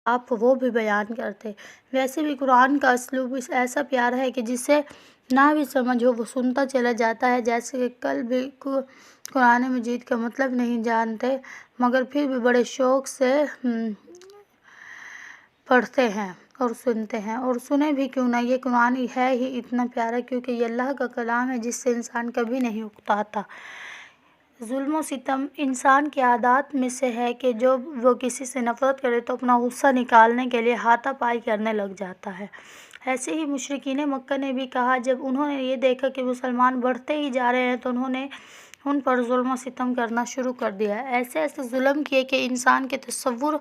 آپ وہ بھی بیان کرتے۔ ویسے بھی قرآن کا اسلوب ایسا پیارا ہے کہ جسے نہ بھی سمجھ ہو وہ سنتا چلا جاتا ہے، جیسے کہ کل بھی قرآن مجید کا مطلب نہیں جانتے مگر پھر بھی بڑے شوق سے پڑھتے ہیں اور سنتے ہیں، اور سنے بھی کیوں نہ، یہ قرآن ہے ہی اتنا پیارا کیونکہ یہ اللہ کا کلام ہے جس سے انسان کبھی نہیں اکتاتا۔ ظلم و ستم انسان کی عادات میں سے ہے کہ جب وہ کسی سے نفرت کرے تو اپنا غصہ نکالنے کے لیے ہاتھا پائی کرنے لگ جاتا ہے۔ ایسے ہی مشرکین مکہ نے بھی کہا جب انہوں نے یہ دیکھا کہ مسلمان بڑھتے ہی جا رہے ہیں تو انہوں نے ان پر ظلم و ستم کرنا شروع کر دیا، ایسے ظلم کیے کہ انسان کے تصور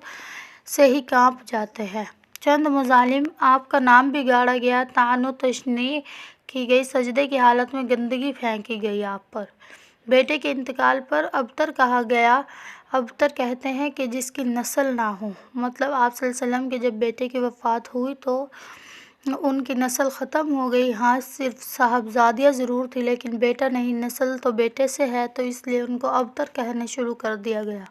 سے ہی کانپ جاتے ہیں۔ چند مظالم، آپ کا نام بگاڑا گیا، طعن و تشنیع کی گئی، سجدے کی حالت میں گندگی پھینکی گئی آپ پر۔ بیٹے کے انتقال پر ابتر کہا گیا۔ ابتر کہتے ہیں کہ جس کی نسل نہ ہو، مطلب آپ صلی اللہ علیہ وسلم کے جب بیٹے کی وفات ہوئی تو ان کی نسل ختم ہو گئی۔ ہاں، صرف صاحبزادیاں ضرور تھی لیکن بیٹا نہیں، نسل تو بیٹے سے ہے، تو اس لیے ان کو ابتر کہنے شروع کر دیا گیا۔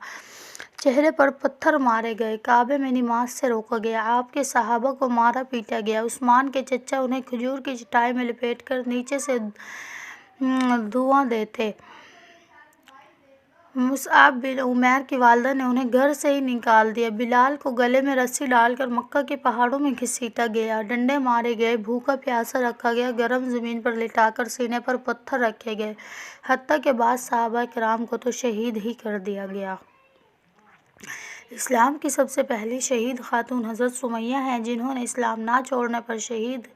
چہرے پر پتھر مارے گئے، کعبے میں نماز سے روکا گیا، آپ کے صحابہ کو مارا پیٹا گیا۔ عثمان کے چچا انہیں کھجور کی چٹائی میں لپیٹ کر نیچے سے دھواں دیتے۔ مصعب بن عمیر کی والدہ نے انہیں گھر سے ہی نکال دیا۔ بلال کو گلے میں رسی ڈال کر مکہ کے پہاڑوں میں گھسیٹا گیا، ڈنڈے مارے گئے، بھوکا پیاسا رکھا گیا، گرم زمین پر لٹا کر سینے پر پتھر رکھے گئے، حتیٰ کہ بعض صحابہ کرام کو تو شہید ہی کر دیا گیا۔ اسلام کی سب سے پہلی شہید خاتون حضرت سمیہ ہیں جنہوں نے اسلام نہ چھوڑنے پر شہید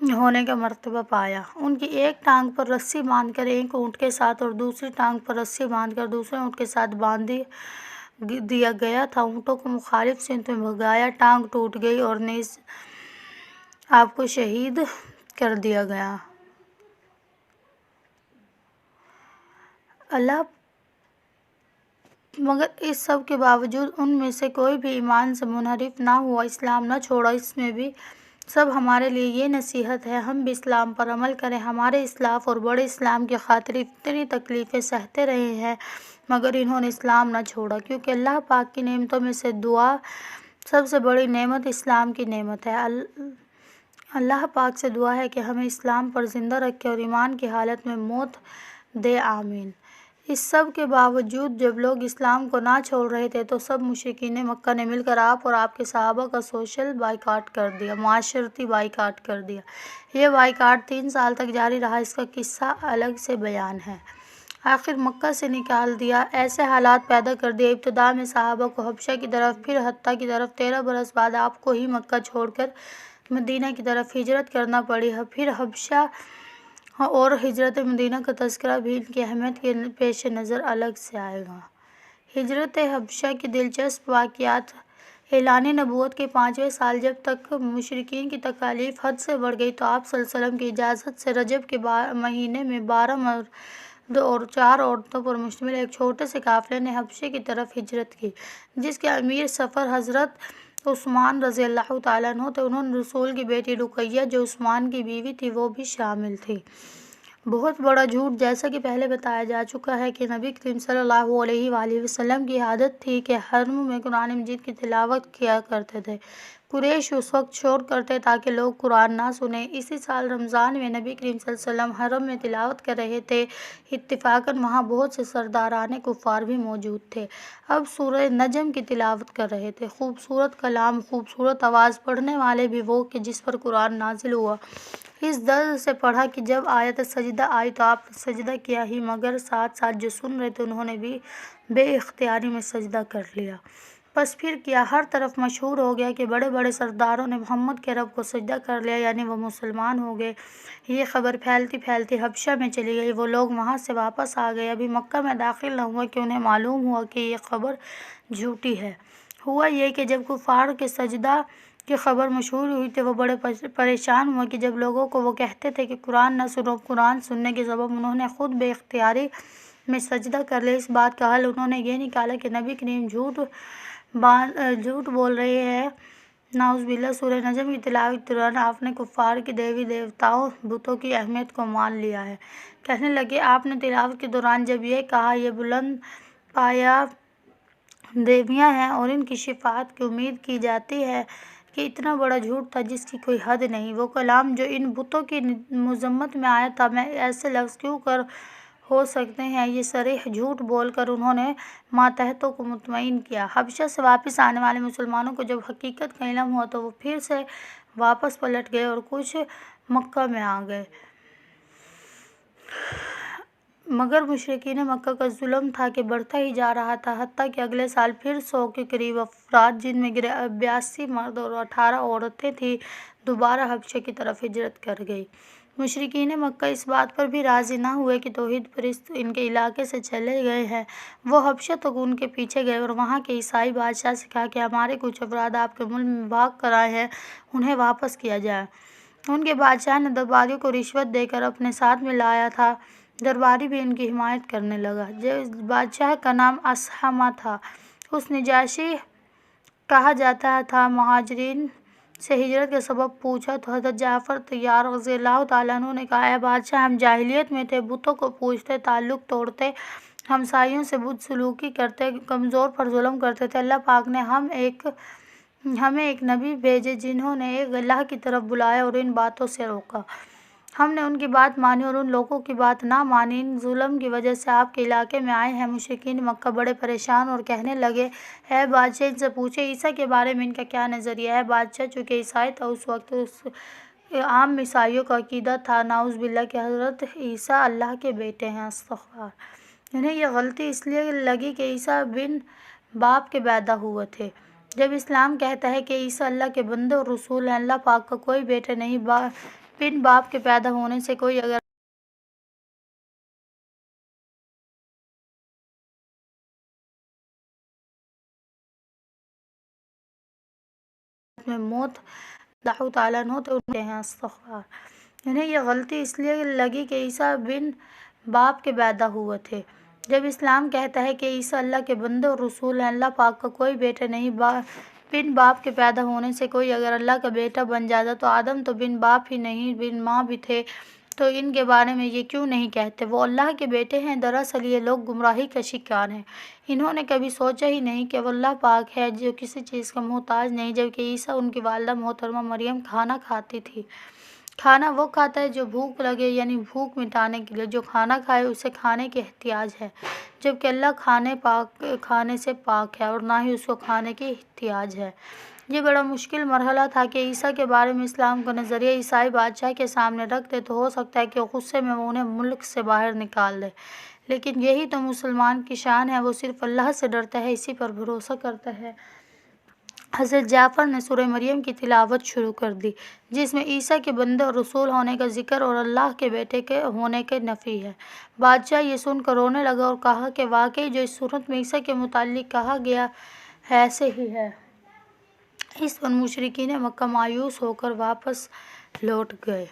ہونے کا مرتبہ پایا۔ ان کی ایک ٹانگ پر رسی باندھ کر ایک اونٹ کے ساتھ اور دوسری ٹانگ پر رسی باندھ کر دوسرے اونٹ کے ساتھ باندھ دیا گیا تھا، اونٹوں کو مخالف سمت میں بھگایا، ٹانگ ٹوٹ گئی اور نیز آپ کو شہید کر دیا گیا۔ مگر اس سب کے باوجود ان میں سے کوئی بھی ایمان سے منحرف نہ ہوا، اسلام نہ چھوڑا۔ اس میں بھی سب ہمارے لیے یہ نصیحت ہے، ہم بھی اسلام پر عمل کریں۔ ہمارے اسلاف اور بڑے اسلام کی خاطر اتنی تکلیفیں سہتے رہے ہیں مگر انہوں نے اسلام نہ چھوڑا، کیونکہ اللہ پاک کی نعمتوں میں سے سب سے بڑی نعمت اسلام کی نعمت ہے۔ اللہ پاک سے دعا ہے کہ ہمیں اسلام پر زندہ رکھے اور ایمان کی حالت میں موت دے، آمین۔ اس سب کے باوجود جب لوگ اسلام کو نہ چھوڑ رہے تھے تو سب مشرکین مکہ نے مل کر آپ اور آپ کے صحابہ کا سوشل بائیکاٹ کر دیا، معاشرتی بائیکاٹ کر دیا۔ یہ بائیکاٹ 3 سال تک جاری رہا، اس کا قصہ الگ سے بیان ہے۔ آخر مکہ سے نکال دیا، ایسے حالات پیدا کر دیے، ابتدا میں صحابہ کو حبشہ کی طرف، پھر حتیٰ کی طرف، 13 برس بعد آپ کو ہی مکہ چھوڑ کر مدینہ کی طرف ہجرت کرنا پڑی۔ پھر حبشہ اور ہجرت مدینہ کا تذکرہ بھی ان کی اہمیت کے پیش نظر الگ سے آئے گا۔ ہجرت حبشہ کے دلچسپ واقعات: اعلان نبوت کے 5ویں سال جب تک مشرکین کی تکالیف حد سے بڑھ گئی تو آپ صلی اللہ علیہ وسلم کی اجازت سے رجب کے مہینے میں 12 مرد اور 4 عورتوں پر مشتمل ایک چھوٹے سے قافلے نے حبشے کی طرف ہجرت کی، جس کے امیر سفر حضرت عثمان رضی اللہ تعالیٰ عنہ تھے۔ انہوں نے رسول کی بیٹی رقیہ جو عثمان کی بیوی تھی وہ بھی شامل تھی۔ بہت بڑا جھوٹ، جیسا کہ پہلے بتایا جا چکا ہے کہ نبی کریم صلی اللہ علیہ وآلہ وسلم کی عادت تھی کہ حرم میں قرآن مجید کی تلاوت کیا کرتے تھے۔ قریش اس وقت شور کرتے تاکہ لوگ قرآن نہ سنیں۔ اسی سال رمضان میں نبی کریم صلی اللہ علیہ وسلم حرم میں تلاوت کر رہے تھے، اتفاقاً وہاں بہت سے سرداران کفار بھی موجود تھے۔ اب سورہ نجم کی تلاوت کر رہے تھے، خوبصورت کلام، خوبصورت آواز، پڑھنے والے بھی وہ کہ جس پر قرآن نازل ہوا۔ اس درد سے پڑھا کہ جب آیت سجدہ آئی تو آپ نے سجدہ کیا ہی مگر ساتھ ساتھ جو سن رہے تھے انہوں نے بھی بے اختیاری میں سجدہ کر لیا۔ پس پھر کیا، ہر طرف مشہور ہو گیا کہ بڑے بڑے سرداروں نے محمد کے رب کو سجدہ کر لیا، یعنی وہ مسلمان ہو گئے۔ یہ خبر پھیلتی پھیلتی حبشہ میں چلی گئی، وہ لوگ وہاں سے واپس آ گئے، ابھی مکہ میں داخل نہ ہوئے کہ انہیں معلوم ہوا کہ یہ خبر جھوٹی ہے۔ ہوا یہ کہ جب کفار کے سجدہ کی خبر مشہور ہوئی تو وہ بڑے پریشان ہوئے کہ جب لوگوں کو وہ کہتے تھے کہ قرآن نہ سنو، قرآن سننے کے سبب انہوں نے خود بے اختیاری میں سجدہ کر لیا۔ اس بات کا حل انہوں نے یہ نکالا کہ نبی کریم جھوٹ بول رہے ہیں، نعوذ باللہ۔ سورہ نجم کی تلاوت کے دوران آپ نے کفار کے دیوی دیوتاؤں، بتوں کی اہمیت کو مان لیا ہے۔ کہنے لگے، آپ نے تلاوت کے دوران جب یہ کہا، یہ بلند پایہ دیویاں ہیں اور ان کی شفاعت کی امید کی جاتی ہے کہ اتنا بڑا جھوٹ تھا جس کی کوئی حد نہیں۔ وہ کلام جو ان بتوں کی مذمت میں آیا تھا، میں ایسے لفظ کیوں کر ہو سکتے ہیں، یہ صریح جھوٹ بول کر انہوں نے ماتحتوں کو مطمئن کیا۔ حبشہ سے واپس آنے والے مسلمانوں کو جب حقیقت کا علم ہوا تو وہ پھر سے واپس پلٹ گئے اور کچھ مکہ میں آ گئے۔ مگر مشرکین مکہ کا ظلم تھا کہ بڑھتا ہی جا رہا تھا، حتیٰ کہ اگلے سال پھر 100 کے قریب افراد، جن میں 82 مرد اور 18 عورتیں تھیں، دوبارہ حبشہ کی طرف ہجرت کر گئی۔ مشرکین مکہ اس بات پر بھی راضی نہ ہوئے کہ توحید پرست ان کے علاقے سے چلے گئے ہیں۔ وہ حبشہ تک ان کے پیچھے گئے اور وہاں کے عیسائی بادشاہ سے کہا کہ ہمارے کچھ افراد آپ کے ملک میں بھاگ کر آئے ہیں، انہیں واپس کیا جائے۔ ان کے بادشاہ نے درباریوں کو رشوت دے کر اپنے ساتھ میں لایا تھا۔ درباری بھی ان کی حمایت کرنے لگا۔ بادشاہ کا نام اصحمہ تھا۔ اس نجاشی کہا جاتا تھا۔ مہاجرین سے ہجرت کا سبب پوچھا تو حضرت جعفر طیار رضی اللہ تعالیٰ عنہ نے کہا، اے بادشاہ، ہم جاہلیت میں تھے، بتوں کو پوجتے، تعلق توڑتے، ہمسائیوں سے بد سلوکی کرتے، کمزور پر ظلم کرتے تھے۔ اللہ پاک نے ہمیں ایک نبی بھیجے جنہوں نے ایک اللہ کی طرف بلایا اور ان باتوں سے روکا۔ ہم نے ان کی بات مانی اور ان لوگوں کی بات نہ مانی۔ ان ظلم کی وجہ سے آپ کے علاقے میں آئے ہیں۔ مشرکین مکہ بڑے پریشان اور کہنے لگے، اے بادشاہ، ان سے پوچھیں عیسیٰ کے بارے میں ان کا کیا نظریہ ہے۔ بادشاہ چونکہ عیسائی تھا، اس وقت عام عیسائیوں کا عقیدہ تھا نعوذ باللہ کہ حضرت عیسیٰ اللہ کے بیٹے ہیں۔ استغفار۔ انہیں یہ غلطی اس لیے لگی کہ عیسیٰ بن باپ کے پیدا ہوئے تھے، جب اسلام کہتا ہے کہ عیسیٰ اللہ کے بندے اور رسول ہیں۔ اللہ پاک کا کوئی بیٹا نہیں، بن باپ کے پیدا ہونے سے کوئی اگر میں موت اللہ تعالیٰ عنہ تو انتے ہیں۔ استغفار۔ انہیں یہ غلطی اس لیے لگی کہ عیسیٰ بن باپ کے پیدا ہوئے تھے، جب اسلام کہتا ہے کہ عیسیٰ اللہ کے بندے اور رسول ہیں۔ اللہ پاک کا کوئی بیٹا نہیں، بن باپ کے پیدا ہونے سے کوئی اگر اللہ کا بیٹا بن جاتا تو آدم تو بن باپ ہی نہیں، بن ماں بھی تھے، تو ان کے بارے میں یہ کیوں نہیں کہتے وہ اللہ کے بیٹے ہیں۔ دراصل یہ لوگ گمراہی کا شکار ہیں۔ انہوں نے کبھی سوچا ہی نہیں کہ وہ اللہ پاک ہے جو کسی چیز کا محتاج نہیں، جبکہ عیسیٰ ان کی والدہ محترمہ مریم کھانا کھاتی تھی۔ کھانا وہ کھاتا ہے جو بھوک لگے، یعنی بھوک مٹانے کے لیے۔ جو کھانا کھائے اسے کھانے کی احتیاج ہے، جبکہ اللہ کھانے سے پاک ہے اور نہ ہی اس کو کھانے کی احتیاج ہے۔ یہ بڑا مشکل مرحلہ تھا کہ عیسیٰ کے بارے میں اسلام کا نظریہ عیسائی بادشاہ کے سامنے رکھ دے تو ہو سکتا ہے کہ غصے میں وہ انہیں ملک سے باہر نکال دے، لیکن یہی تو مسلمان کی شان ہے، وہ صرف اللہ سے ڈرتا ہے، اسی پر بھروسہ کرتا ہے۔ حضرت جعفر نے سورہ مریم کی تلاوت شروع کر دی، جس میں عیسیٰ کے بندے اور رسول ہونے کا ذکر اور اللہ کے بیٹے کے ہونے کی نفی ہے۔ بادشاہ یہ سن کر رونے لگا اور کہا کہ واقعی جو اس صورت میں عیسیٰ کے متعلق کہا گیا ہے ایسے ہی ہے۔ اس پر مشرکین مکہ مایوس ہو کر واپس لوٹ گئے۔